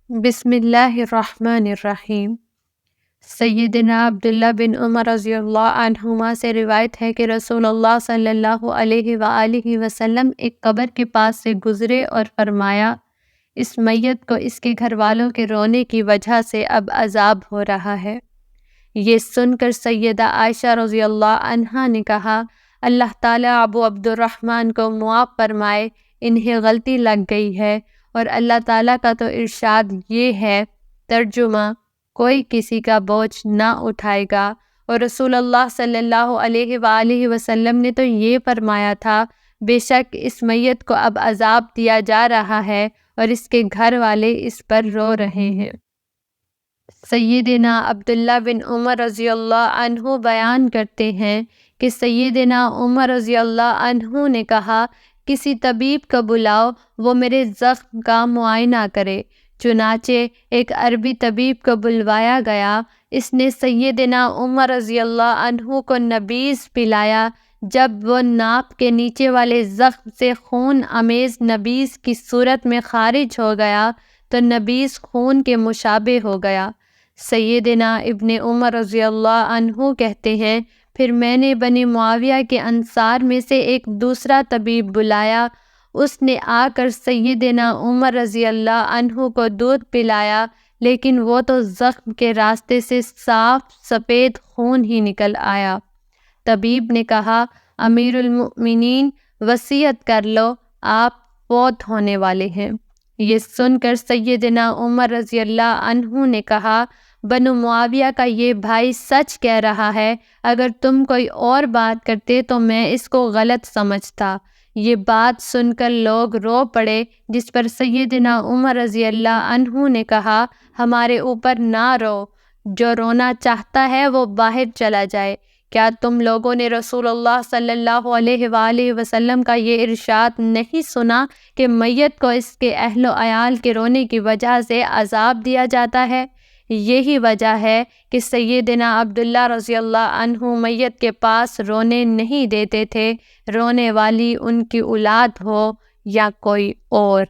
بسم اللہ الرحمن الرحیم۔ سیدنا عبداللہ بن عمر رضی اللہ عنہما سے روایت ہے کہ رسول اللہ صلی اللہ علیہ وآلہ وسلم ایک قبر کے پاس سے گزرے اور فرمایا، اس میت کو اس کے گھر والوں کے رونے کی وجہ سے اب عذاب ہو رہا ہے۔ یہ سن کر سیدہ عائشہ رضی اللہ عنہا نے کہا، اللہ تعالیٰ ابو عبد الرحمن کو معاف فرمائے، انہیں غلطی لگ گئی ہے، اور اللہ تعالیٰ کا تو ارشاد یہ ہے، ترجمہ، کوئی کسی کا بوجھ نہ اٹھائے گا، اور رسول اللہ صلی اللہ علیہ وآلہ وسلم نے تو یہ فرمایا تھا، بے شک اس میت کو اب عذاب دیا جا رہا ہے اور اس کے گھر والے اس پر رو رہے ہیں۔ سیدنا عبداللہ بن عمر رضی اللہ عنہ بیان کرتے ہیں کہ سیدنا عمر رضی اللہ عنہ نے کہا، کسی طبیب کو بلاؤ، وہ میرے زخم کا معائنہ کرے۔ چنانچہ ایک عربی طبیب کو بلوایا گیا، اس نے سیدنا عمر رضی اللہ عنہ کو نبیذ پلایا۔ جب وہ ناک کے نیچے والے زخم سے خون آمیز نبیذ کی صورت میں خارج ہو گیا تو نبیذ خون کے مشابہ ہو گیا۔ سیدنا ابن عمر رضی اللہ عنہ کہتے ہیں، پھر میں نے بنی معاویہ کے انصار میں سے ایک دوسرا طبیب بلایا، اس نے آ کر سیدنا عمر رضی اللہ عنہ کو دودھ پلایا، لیکن وہ تو زخم کے راستے سے صاف سفید خون ہی نکل آیا۔ طبیب نے کہا، امیر المؤمنین، وصیت کر لو، آپ فوت ہونے والے ہیں۔ یہ سن کر سیدنا عمر رضی اللہ عنہ نے کہا، بنو معاویہ کا یہ بھائی سچ کہہ رہا ہے، اگر تم کوئی اور بات کرتے تو میں اس کو غلط سمجھتا۔ یہ بات سن کر لوگ رو پڑے، جس پر سیدنا عمر رضی اللہ عنہ نے کہا، ہمارے اوپر نہ رو، جو رونا چاہتا ہے وہ باہر چلا جائے۔ کیا تم لوگوں نے رسول اللہ صلی اللہ علیہ وآلہ وسلم کا یہ ارشاد نہیں سنا کہ میت کو اس کے اہل و عیال کے رونے کی وجہ سے عذاب دیا جاتا ہے؟ یہی وجہ ہے کہ سیدنا عبداللہ رضی اللہ عنہ میت کے پاس رونے نہیں دیتے تھے، رونے والی ان کی اولاد ہو یا کوئی اور۔